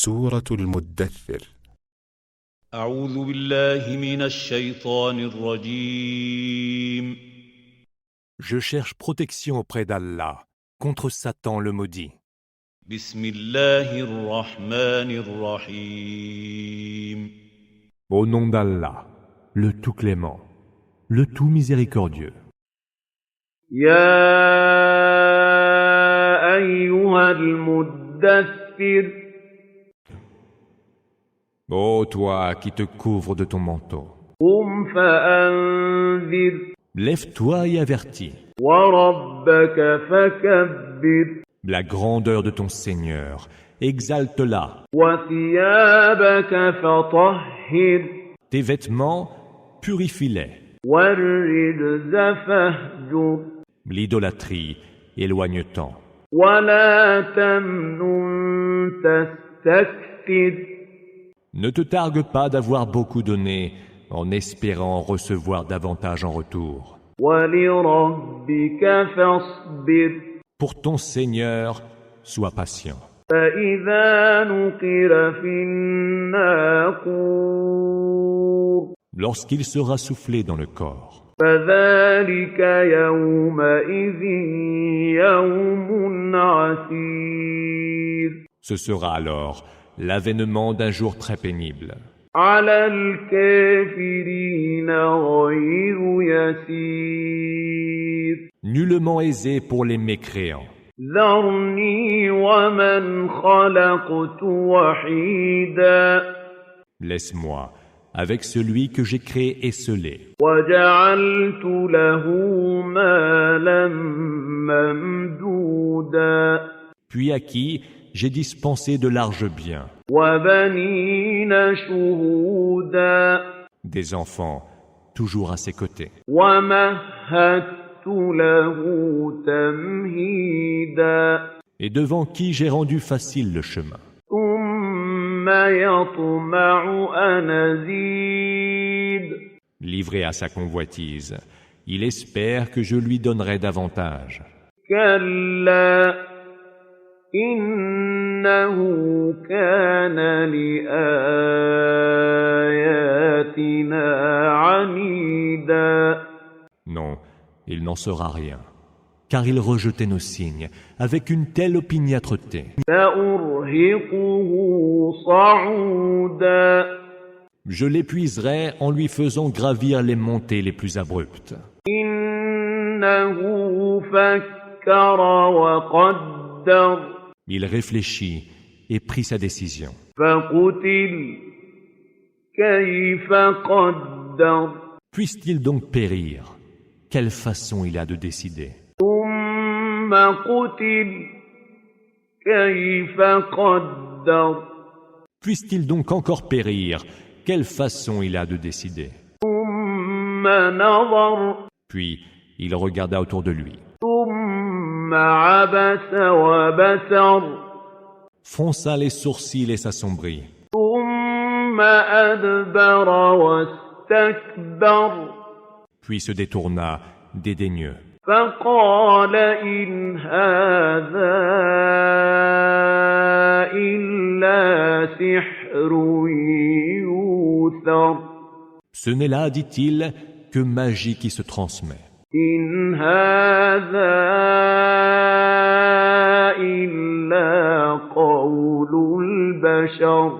سورة المدثر. أعوذ بالله من الشيطان الرجيم. Je cherche protection auprès d'Allah contre Satan le maudit. بسم الله الرحمن الرحيم. Au nom d'Allah, le tout clément, le tout miséricordieux. يا أيها المدثر Ô toi qui te couvres de ton manteau, قم فأنذر lève-toi et avertis وربك فكبر la grandeur de ton Seigneur, exalte-la. وثيابك فطهر Tes vêtements, purifie-les. والرجز فاهجر L'idolâtrie, éloigne-t'en. ولا تمنن تستكثر Ne te targue pas d'avoir beaucoup donné en espérant recevoir davantage en retour. ولربك فاصبر Pour ton Seigneur, sois patient. فإذا نقر في الناقور Lorsqu'il sera soufflé dans le corps, فذلك يومئذ يوم عسير ce sera alors l'avènement d'un jour très pénible. على الكافرين غير يسير Nullement aisé pour les mécréants. ذرني ومن خلقت وحيدا Laisse-moi avec celui que j'ai créé esselé, وجعلت له مالا ممدودا puis à qui j'ai dispensé de larges biens, وبنين شهودا des enfants toujours à ses côtés. ومهدت له تمهيدا Et devant qui j'ai rendu facile le chemin. ثم يطمع أن أزيد Livré à sa convoitise, il espère que je lui donnerai davantage. كلا إنه كان لآياتنا عنيدا Non, il n'en sera rien, car il rejetait nos signes avec une telle opiniâtreté. سأرهقه صعودا Je l'épuiserai en lui faisant gravir les montées les plus abruptes. إنه فكر وقدر Il réfléchit et prit sa décision. فقتل كيف قدر Puisse-t-il donc périr? Quelle façon il a de décider? ثم قتل كيف قدر Puisse-t-il donc encore périr? Quelle façon il a de décider? ثم نظر Puis il regarda autour de lui, ثم عبس وبسر fronça les sourcils et s'assombrit, ثم أدبر واستكبر puis se détourna dédaigneux. فقال إن هذا إلا سحر يؤثر Ce n'est là, dit-il, que magie qui se transmet. إن هذا إلا قول البشر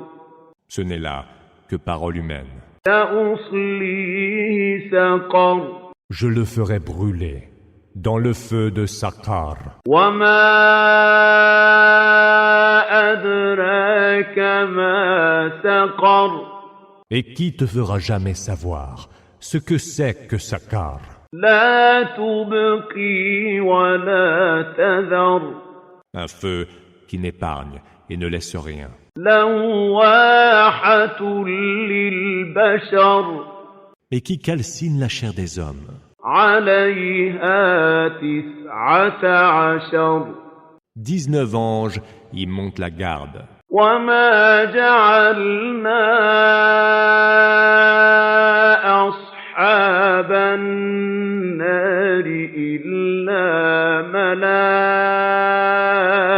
Ce n'est là que parole humaine. سأصليه سقر Je le ferai brûler dans le feu de Sakar. وما أدراك ما سقر Et qui te fera jamais savoir ce que c'est que Sakar? لا تبقي ولا تذر Un feu qui n'épargne et ne laisse rien. لواحة للبشر Et qui calcine la chair des hommes. عليها 19 19 anges y montent la garde. وما جعلنا أصحاب النار إلا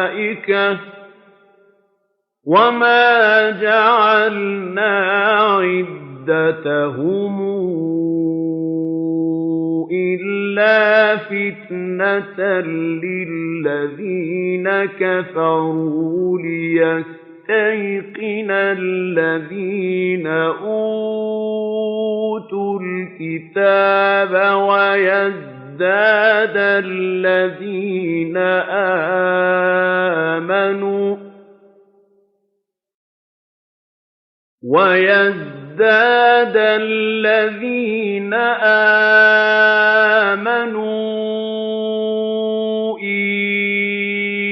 ملائكة وَمَا جَعَلْنَا عِدَّتَهُمْ إِلَّا فِتْنَةً لِّلَّذِينَ كَفَرُوا لِيَسْتَيْقِنَ الَّذِينَ أُوتُوا الْكِتَابَ وَيَزْدَادَ الَّذِينَ آمَنُوا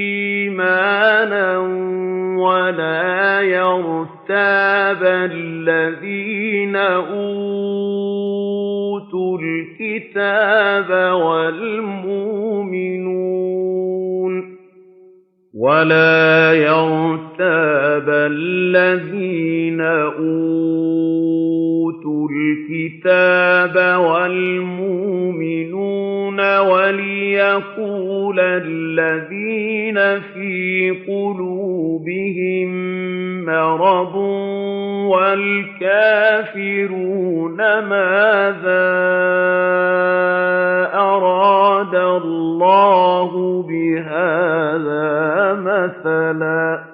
إِيمَانًا وَلَا يَرْتَابَ الَّذِينَ أُوتُوا الْكِتَابَ وَالْمُؤْمِنُونَ وَلِيَقُولَ الَّذِينَ فِي قُلُوبِهِم مَّرَضٌ وَالْكَافِرُونَ مَاذَا أَرَادَ اللَّهُ بِهَٰذَا مَثَلًا ۚ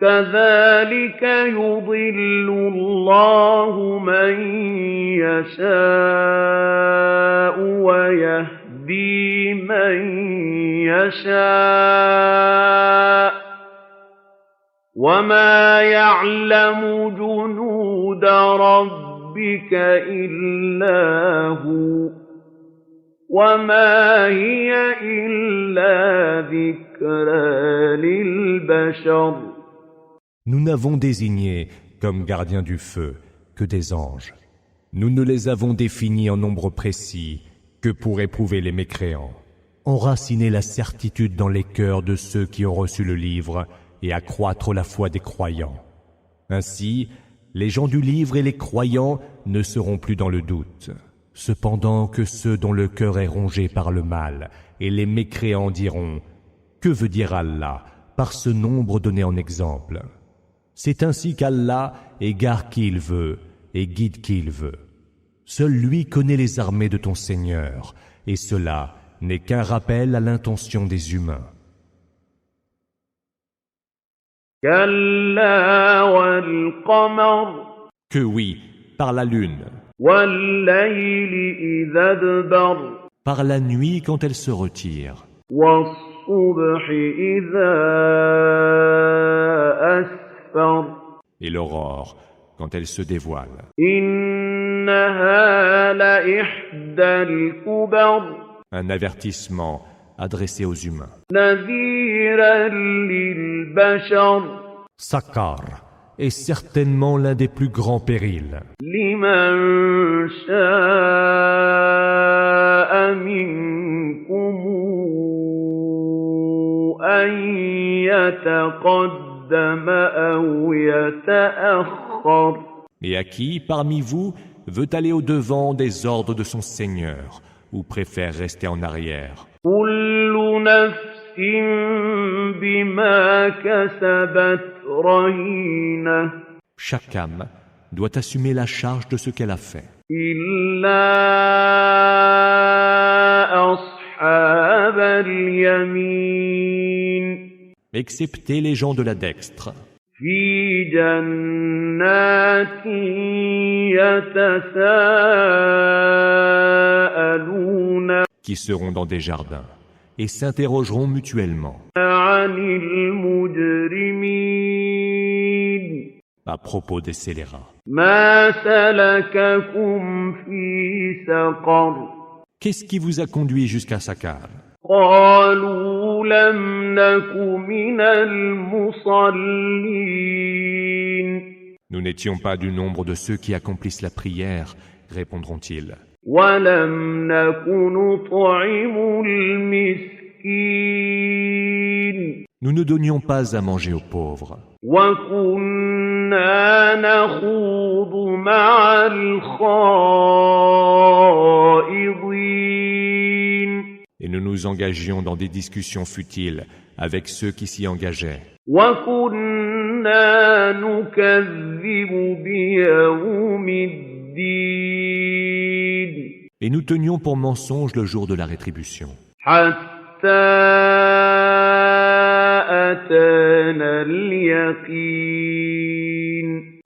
كَذَٰلِكَ يُضِلُّ اللَّهُ مَن يَشَاءُ وَيَهْدِي مَن يَشَاءُ ۚ وَمَا يَعْلَمُ جُنُودَ رَبِّكَ إِلَّا هُوَ ۚ وَمَا هِيَ إِلَّا ذِكْرَىٰ لِلْبَشَرِ. Nous n'avons désigné comme gardiens du feu que des anges. Nous ne les avons définis en nombre précis que pour éprouver les mécréants, enraciner la certitude dans les cœurs de ceux qui ont reçu le livre et accroître la foi des croyants. Ainsi, les gens du livre et les croyants ne seront plus dans le doute. Cependant que ceux dont le cœur est rongé par le mal et les mécréants diront « Que veut dire Allah par ce nombre donné en exemple ?» C'est ainsi qu'Allah égare qui il veut et guide qui il veut. Seul lui connaît les armées de ton Seigneur, et cela n'est qu'un rappel à l'intention des humains. كَلَّا وَالْقَمَرِ Que oui, par la lune, وَاللَّيْلِ إِذَا أَدْبَرَ par la nuit quand elle se retire, وَالصُّبْحِ إِذَا أَسْفَرَ et l'aurore quand elle se dévoile. إِنَّهَا لَإِحْدَى الْكُبَرِ Un avertissement adressé aux humains. نَذِيرًا لِلْبَشَرِ Sakar est certainement l'un des plus grands périls. لِمَن شَاءَ مِنكُمْ أَن يَتَقَدَّمَ أَوْ يَتَأَخَّرَ. Et à qui, parmi vous, veut aller au-devant des ordres de son Seigneur ou préfère rester en arrière. كُلُّ نَفْسٍ بِمَا كَسَبَتْ رَهِينَةٌ. Chaque âme doit assumer la charge de ce qu'elle a fait. إِلَّا أَصْحَابَ الْيَمِينِ Excepté les gens de la dextre, فِي جَنَّاتٍ يَتَسَاءَلُونَ qui seront dans des jardins et s'interrogeront mutuellement عَنِ الْمُجْرِمِينَ à propos des scélérats. مَا سَلَكَكُمْ فِي سَقَرَ Qu'est-ce qui vous a conduit jusqu'à Sakar? قَالُوا لَمْ نَكُ مِنَ الْمُصَلِّينَ Nous n'étions pas du nombre de ceux qui accomplissent la prière, répondront-ils. وَلَمْ نَكُ نُطْعِمُ الْمِسْكِينَ Nous ne donnions pas à manger aux pauvres. وَكُنَّا نَخُوضُ مَعَ الْخَائِضِينَ Et nous nous engagions dans des discussions futiles avec ceux qui s'y engageaient. وَكُنَّا نُكَذِّبُ بِيَوْمِ الدِّينِ Et nous tenions pour mensonge le jour de la rétribution. حَتَّى أَتَانَا الْيَقِينُ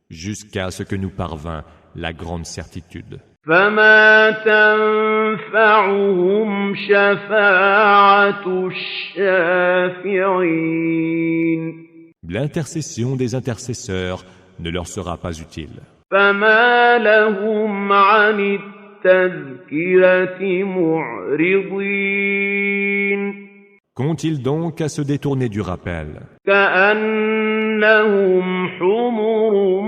Jusqu'à ce que nous parvint la grande certitude. فَمَا تَنفَعُهُمْ شَفَاعَةُ الشَّافِعِينَ L'intercession des intercesseurs ne leur sera pas utile. فَمَا لَهُمْ عَنِ التَّذْكِرَةِ مُعْرِضِينَ Qu'ont-ils donc à se détourner du rappel? كَأَنَّهُمْ حُمُرٌ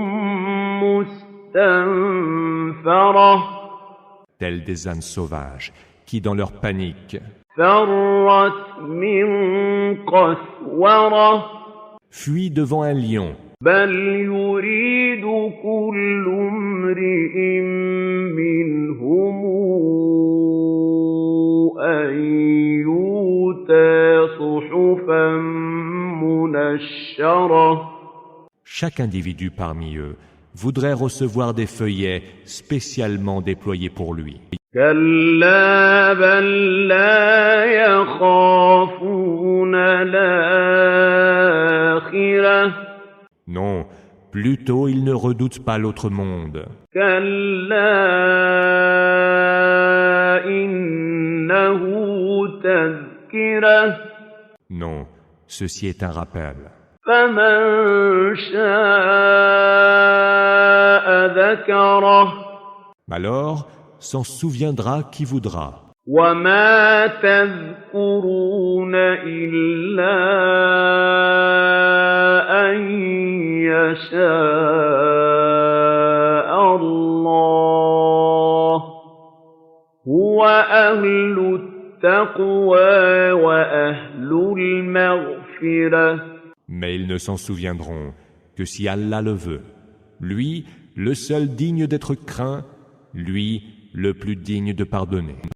مُّسْتَنفِرَةٌ Tels des ânes sauvages qui, dans leur panique, فَرَّتْ مِن قَسْوَرَةٍ fuient devant un lion. بَلْ يُرِيدُ كُلُّ امْرِئٍ مِّنْهُمْ أَن يُؤْتَىٰ صُحُفًا مُّنَشَّرَةً Chaque individu parmi eux voudrait recevoir des feuillets spécialement déployés pour lui. كَلَّا بَل لَّا يَخَافُونَ الْآخِرَةَ Non, plutôt ils ne redoutent pas l'autre monde. كَلَّا إِنَّهُ تَذْكِرَةٌ Non, ceci est un rappel. فَمَن شَاءَ ذَكَرَهُ Alors, s'en souviendra qui voudra. وَمَا تَذْكُرُونَ إِلَّا أَن يَشَاءَ اللَّهُ هُوَ أَهْلُ التَّقْوَىٰ وَأَهْلُ الْمَغْفِرَةِ Mais ils ne s'en souviendront que si Allah le veut. Lui, le seul digne d'être craint, lui, le plus digne de pardonner.